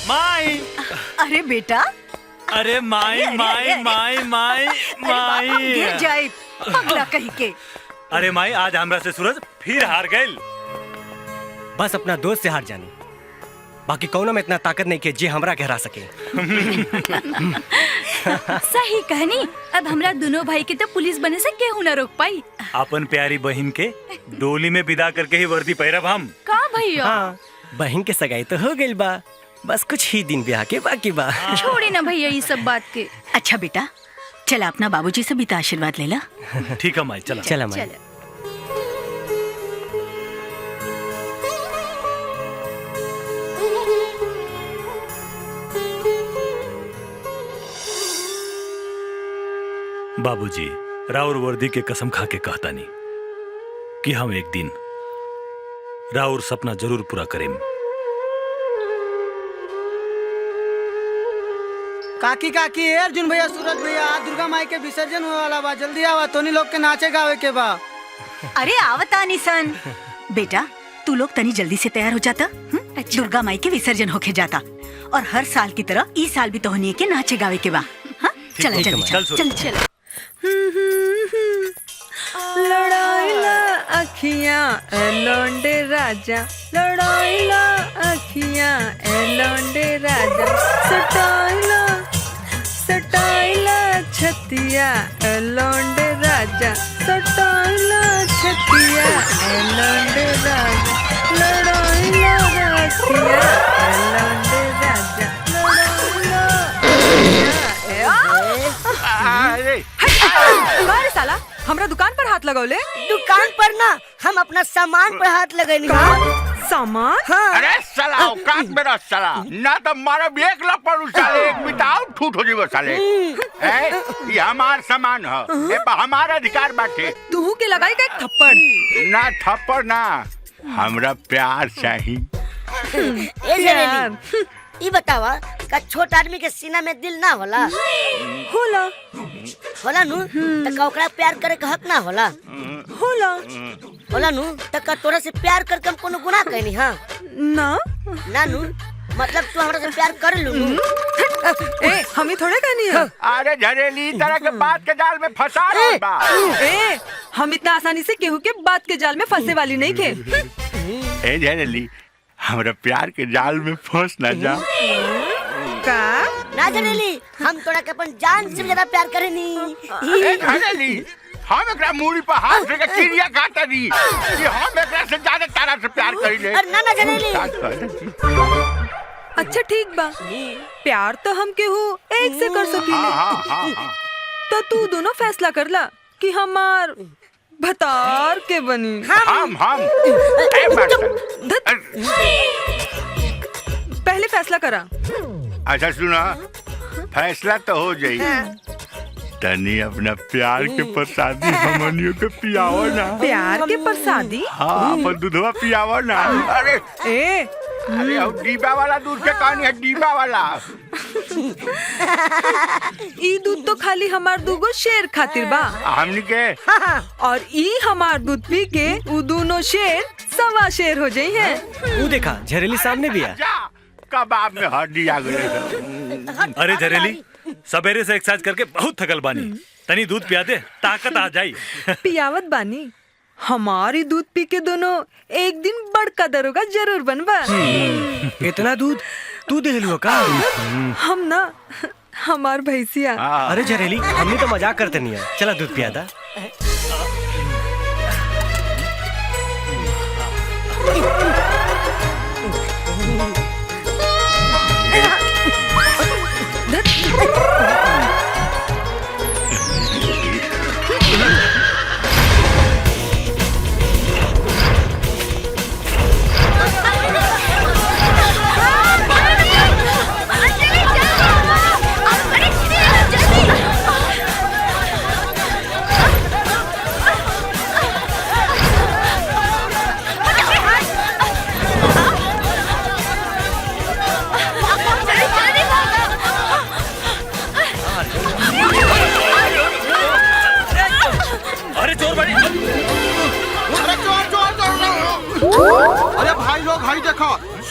माई। अरे बेटा। अरे माई माई माई माई माई गिर जाए पगला कहीं के। अरे माई आज हमरा से सूरज फिर हार गए। बस अपना दोस्त से हार जानी, बाकी कौनो में इतना ताकत नहीं कि जे हमरा के हरा सके। सही कहनी। अब हमरा दोनों भाई के तो पुलिस बने से केहू न रोक पाई। अपन प्यारी बहन के डोली में विदा करके ही वर्दी पहरब हम। का भैया? हाँ, बहन के सगाई तो हो गई बा, बस कुछ ही दिन ब्याह के बाकी बा। छोड़ी ना भैया ये सब बात के। अच्छा बेटा, चला अपना बाबूजी से भी तो आशीर्वाद ले ला। ठीक है माई, चला चला माई। बाबूजी, राउर वर्दी के कसम खा के कहता नहीं कि हम एक दिन राउर सपना जरूर पूरा करें। काकी काकी, अर्जुन भैया, सूरज भैया, दुर्गा माई के विसर्जन होने वाला बा, जल्दी आवा, तोनी लोग के नाचे गावे के बा। अरे आवता निसन। बेटा तू लोग तनी जल्दी से तैयार हो जाता। अच्छा। दुर्गा माई के विसर्जन होके जाता और हर साल की तरह इस साल भी तोहनी के नाचे गावे के बा। चल चल चल चल। लड़ाईला अखियां ए लौंडे राजा, लड़ाईला अखियां ए लौंडे राजा, सटाईला सटाईला छतिया ए लौंडे राजा, सटाईला छतिया ए लौंडे राजा, लड़ाईला अखियां ए लौंडे राजा, लड़ाईला साला हमरा दुकान पर हाथ लगौले। दुकान पर ना, हम अपना सामान पर हाथ लगैनी। सामान? हाँ। अरे साला औकात में रह साला, ना तो मारा भी एक लपड़ साले, एक बिताओ ठूठ हो जीवो साले। ये हमार सामान है, ये हमारा अधिकार बाटे। तू के लगाई का एक थप्पड़? ना थप्पड़ ना, हमरा प्यार चाहिए। ये बतावा का छोट आदमी के सीना में दिल ना होला? होला। होला नु त का ओकरा प्यार करे के हक ना होला? होला। होला नु त का तोरा से प्यार करके हम कोनो गुनाह कैनी? हां ना ना नु, मतलब तू हमरा से प्यार कर लू नु। ए हमें थोड़े कहनी है। अरे झरेली तरह के बात के जाल में फंसा रहा बा। ए हम इतना आसानी से केहू के बात के जाल में फंसे वाली नहीं थे। ए झरेली, हमरा प्यार के जाल में फंस ना जा। का? ना झरेली, हम तोरा के अपन जान से ज्यादा प्यार करेनी। ए झरेली, हम एकरा मूड़ी पर हाथ से के चिड़िया काटा दी, ये हम एकरा से ज्यादा तारा से प्यार करिले। अरे ना ना झरेली। अच्छा ठीक बा, प्यार तो हम केहू एक से कर सकीले। हाँ। तो तू दोनों फैसला कर ला कि हमार भतार के बनी। हम पहले फैसला करा। अच्छा सुना, फैसला तो हो जाई, तनी अपना प्यार के प्रसादी हमनियों के पियाओ ना। प्यार के प्रसादी? हाँ, अपन दूधवा पियाओ ना। अरे अरे डीबा वाला दूध के कहानी है, डीबा वाला। ई दूध तो खाली हमार दूगो शेर खातिर बा। हमनी के और ई हमार दूध पी के उ दोनों शेर सवा शेर हो जाई है। वो देखा झरेली सामने भी है। कबाब में हड्डी आ गई। अरे झरेली, सवेरे से एक्सरसाइज करके बहुत थकल बानी, तनी दूध पिया दे, ताकत आ जाई। पियावत बानी, हमारी दूध पी के दोनों एक दिन बड़का दरोगा जरूर बनबा। इतना दूध तू दे लू का? हम ना, हमार भैंसिया। अरे झरेली, हमने तो मजाक करते नहीं है, चला दूध पिया दा।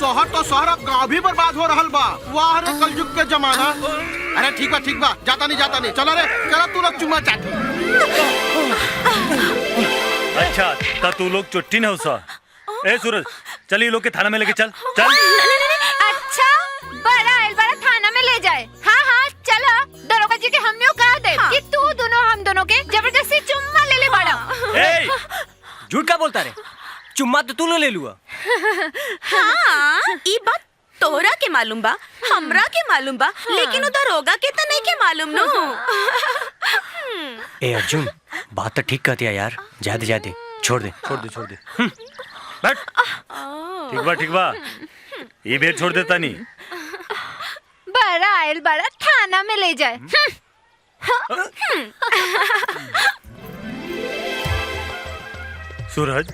शहर तो शहर गांव भी बर्बाद हो रहल बा। वाह रे कलयुग के जमाना। अरे ठीक बा जाता नहीं चलो रे चलो तू लोग चुम्मा चाटी। अच्छा ता तू लोग चुट्टी न हो। ए सूरज चल ये लोग के थाना में लेके चल चल। अच्छा बड़ा थाना में ले जाए। हाँ चलो दरोगा जी के हमने कहा दे कि तू दोनों हम दोनों के जबरदस्ती चुम्मा ले बड़ा। ए झूठ का बोलता रे, चुम्मा तो तू ले लुआ। हाँ ई बात तोहरा के मालूम बा, हमरा के मालूम बा, लेकिन उधर होगा के तो नहीं के मालूम नो। ए अर्जुन बात तो ठीक कहती है यार, जाते छोड़ दे। बैठ। ठीक बा ये बेर छोड़ देता नहीं। बड़ा थाना में ले जाए। सूरज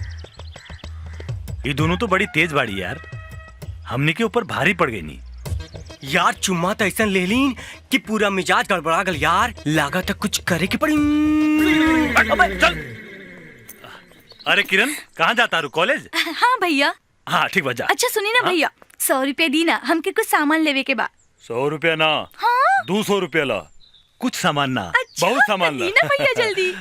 ये दोनों तो बड़ी तेज बाड़ी यार, हमने के ऊपर भारी पड़ गई नहीं यार। चुम्मा तो ऐसा ले लीन कि पूरा मिजाज गड़बड़ा गल यार, लागा तो कुछ करे की पड़ी। चल। अरे किरण कहाँ जाता रू? कॉलेज? हाँ भैया। हाँ ठीक बा जा। अच्छा सुनी ना भैया, 100 रुपया दी ना, हमके कुछ सामान लेवे के बा। 100 रुपया ना, हाँ? 200 रुपया ला। कुछ सामान ना, अच्छा, बहुत सामान ला। दी ना भैया जल्दी।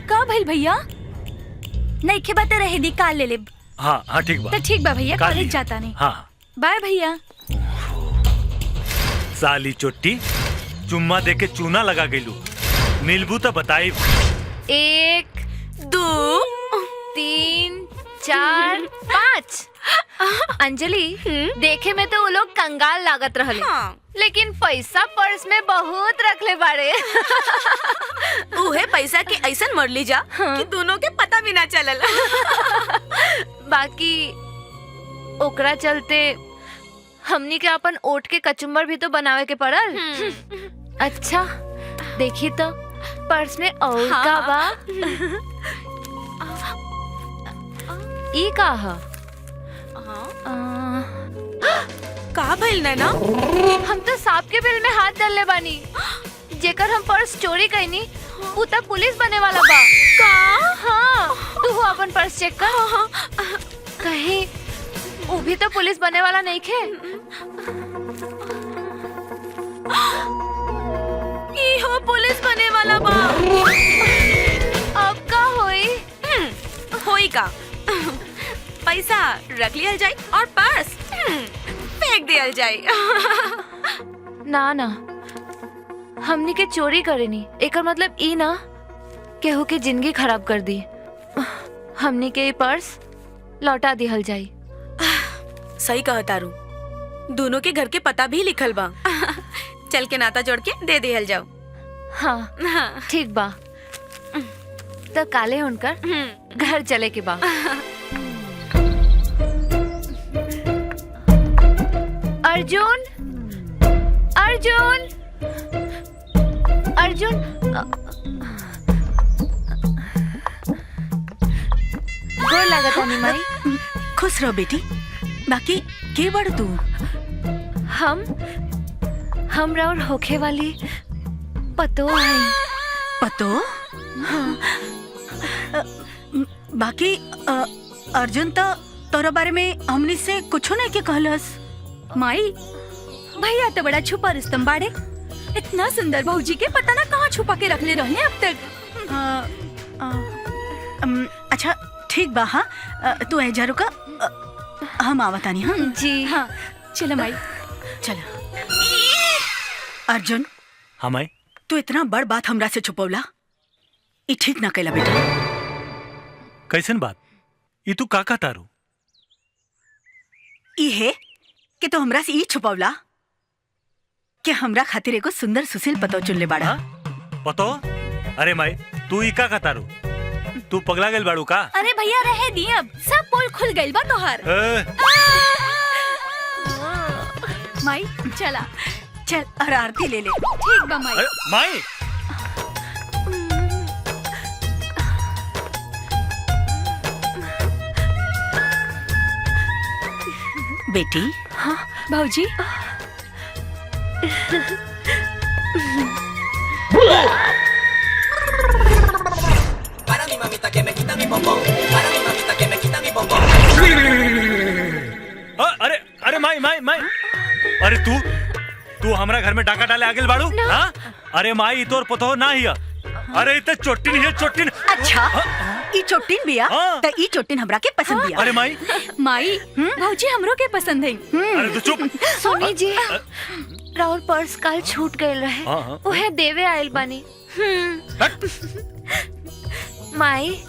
का भइल भैया? नहीं के बात रहे दी, काल ले ले। हाँ ठीक बा। तो ठीक बा भैया, काल कॉलेज लिया। जाता नहीं। हाँ बाय भैया। साली चोट्टी चुम्मा दे के चूना लगा गेलू, मिलबू तो बताई। 1 2 3 4 5। अंजलि देखे में तो वो लोग कंगाल लागत रहले, लेकिन पैसा पर्स में बहुत रखले बाड़े। उहे पैसा के ऐसा मर ली जा कि दोनों के पता भी ना चलल। बाकी ओकरा चलते हमनी के अपन ओट के कचुम्बर भी तो बनावे के पड़ल। अच्छा देखी तो पर्स में और का बा? ई का ह? का भइल नैना? हम तो सांप के बिल में हाथ डालले बानी। जेकर हम पर्स चोरी कईनी उ त पुलिस बने वाला बा। का? हाँ तू अपन पर्स चेक कर। कहीं वो भी तो पुलिस बने वाला नहीं खे। ई हो पुलिस बने वाला बा। अब का होई? होई का? पैसा रख लिया जाए और पर्स फेंक दिया जाए। ना हमनी के चोरी करेनी, एकर मतलब ई ना केहू के जिंदगी खराब कर दी। हमनी के पर्स लौटा दिहल जाई। सही कहा तारू, दोनों के घर के पता भी लिखल बा। चल के नाता जोड़ के दे दिहल जाओ। हाँ ठीक बा। तो काले उनकर घर चले के बा। अर्जुन गोर लागत है माई। खुश रहो बेटी। बाकी के बड़ तू? हम और होखे वाली पतो है। पतो? हाँ। बाकी अर्जुन तो तोरा बारे में हमनी से कुछ नहीं के कहलस। माई भैया तो बड़ा छुपा रुस्तम बाड़े। इतना सुंदर भौजी के पता ना कहाँ छुपा के रखले रहने अब तक। अच्छा ठीक बा। हाँ तू ऐ जा रुका, हम आवतानी। हाँ जी हाँ चलो माई चलो। अर्जुन हाँ माई, तू इतना बड़ बात हमरा से छुपौला, ई ठीक ना कैला बेटा। कैसन बात? ये तू का तारू? ई है कि तू हमरा से ई छुपौला कि हमरा खातिर एगो सुंदर सुशील पतो चुन ले बाड़ा। पतो? अरे माई तू ई का तारू? तू पगला गेल बाड़ू का? अरे भैया रहे दी, अब सब पोल खुल गइल बा तोहार। माई चला चल और आरती ले ले। ठीक बा माई। अरे माई बेटी। हाँ भौजी। Para mi mamita que me quita mi अरे अरे माई माई माई, अरे तू हमरा घर में डाका डाले आगे बाड़ू? हाँ? अरे माई तोर पतो ना हिया। अरे इते चोटिन है चोटिन। अच्छा ई चोटिन बिया हाँ। त ई चोटिन हमरा के पसंद बिया। अरे माई माई भौजी हमरो के पसंद है। अरे तू चुप। सुनी जी, राउर पर्स काल छूट गए रहे, हाँ, हाँ। उहे देवे आयल बानी। माई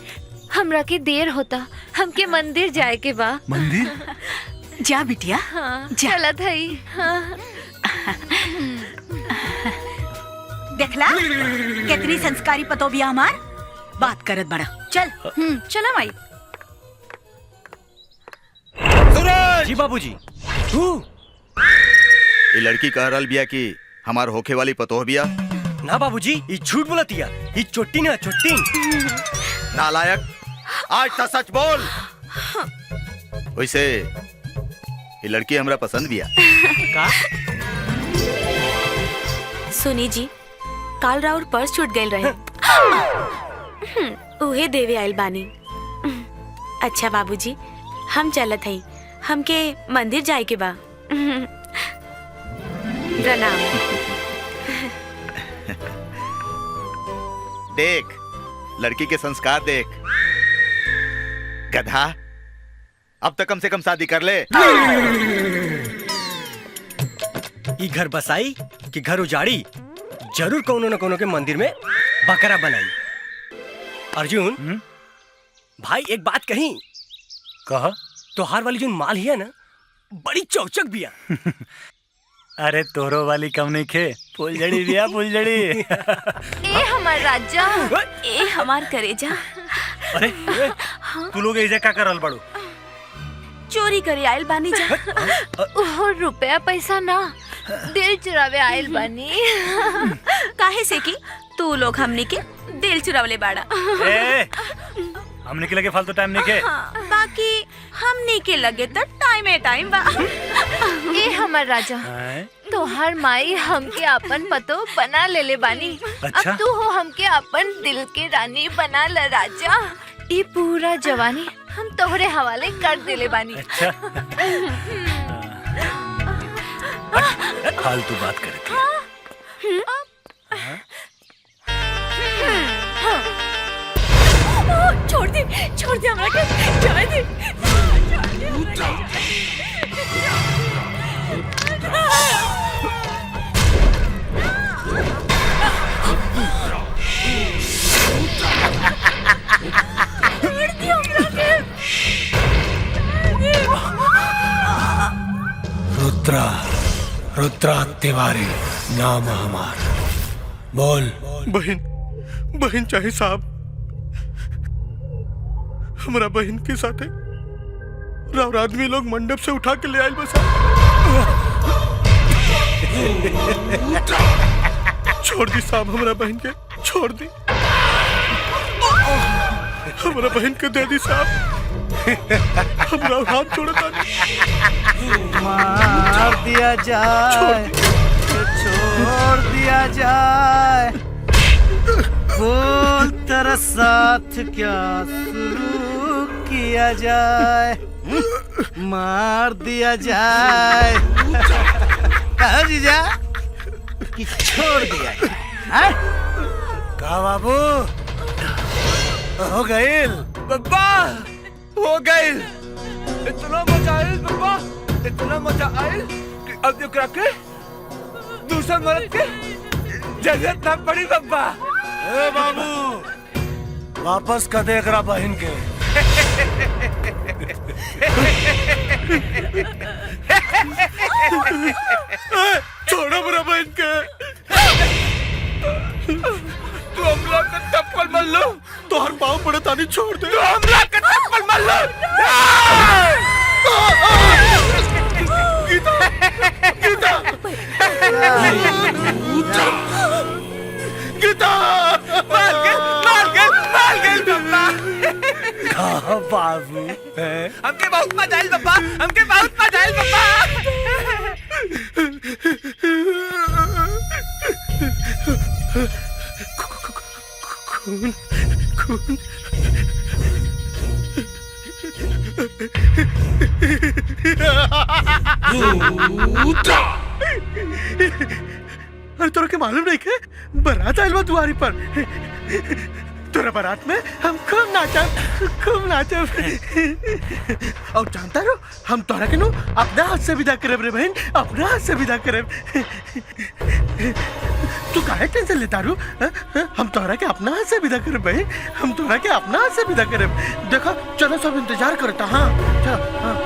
हमरा के देर होता, हमके मंदिर जाए के बा। मंदिर? जा बिटिया हाँ, जा। चलत हई। हाँ। देखला कितनी संस्कारी पतो बिया हमार, बात करत बड़ा। चल चला माई। जी बाबूजी। तू ये लड़की कह रहल बिया कि हमार होखे वाली पतोह बिया। ना बाबूजी, ये झूठ बोलतिया। ये चोटिन है चोटिन। नालायक, आज तो सच बोल। वैसे ये लड़की हमरा पसंद बिया। का? सुनी जी, काल राउर पर्स छूट गए रहे, उहे देवे आयल बानी। अच्छा बाबूजी, हम चलत हई, हमके मंदिर जाए के बा। प्रणाम। देख लड़की के संस्कार देख। गधा, अब तक कम से कम शादी कर ले। ई घर बसाई कि घर उजाड़ी, जरूर कोनो न कोनो के मंदिर में बकरा बनाई। अर्जुन भाई एक बात कही, कहा? तोहार वाली जो माल है ना, बड़ी चौचक बिया। अरे तोरो वाली कम नहीं खे, फुलझड़ी बिया फुलझड़ी। ए हमार राजा, ए हमार करेजा, अरे तू लोग ऐसे क्या कर रहल बाड़ू? चोरी करे आयल बानी जा। ओहो रुपया पैसा ना, दिल चुरावे आयल बानी। काहे से कि तू लोग हमनी के दिल चुरावले बाड़ा। ए, हमने के लगे फालतू टाइम नहीं के। बाकी हमनी के लगे तो टाइम बा। ए हमार राजा, हैं? तोहार माई हमके अपन पतो बना ले बानी। अच्छा? अब तू हो हमके अपन दिल के रानी बना ल राजा। ये पूरा जवानी हम तोहरे हवाले कर देले बानी। अच्छा फालतू बात करे थी। छोड़ दे हमरा के, जाए दे। रुद्रा तिवारी नाम हमार। बोल। बहन चाहे साहब, हमारा बहन के साथे राव आदमी लोग मंडप से उठा के ले आए बस। छोड़ दी साहब, हमारा बहन के छोड़ दी। हमारा बहन के दे दी साहब। हमारा हाथ जोड़ता मार दिया जाए, छोड़ दिया जाए। बोल तेरा साथ क्या शुरू किया जाए, मार दिया जाए। कहो जीजा कि छोड़ दिया जाए। का बाबू हो गईल? बब्बा हो गईल। इतना मजा आयल बब्बा, इतना मजा आयल कि अब जो के दूसरा मर्द के जरूरत ना पड़ी बब्बा। ए बाबू वापस का देख रहा बहन के। छोड़ो मेरा बहन के। तू हमला का चप्पल मल लो, तो हर पाँव पड़े तानी छोड़ दे। तू हमला का चप्पल मल लो। गीता, गीता, गीता, मार गए बब्बा। कहा बाबू? हमके बहुत मजा आयल बब्बा, हमके बहुत मजा आयल बब्बा। खून, खून, सूता। अरे तोरा के मालूम नहीं के बारात आइल बा दुआरी पर। तोरा बारात में हम खूब नाचब। और जानता रो हम तोरा के नु अपना हाथ से विदा करब रे बहन, अपना हाथ से विदा करब। तू काहे टेंशन लेता रू? हम तोरा के अपना हाथ से विदा करब बहन, हम तोरा के अपना हाथ से विदा करब। देखो चलो सब इंतजार करता। हाँ चलो। हाँ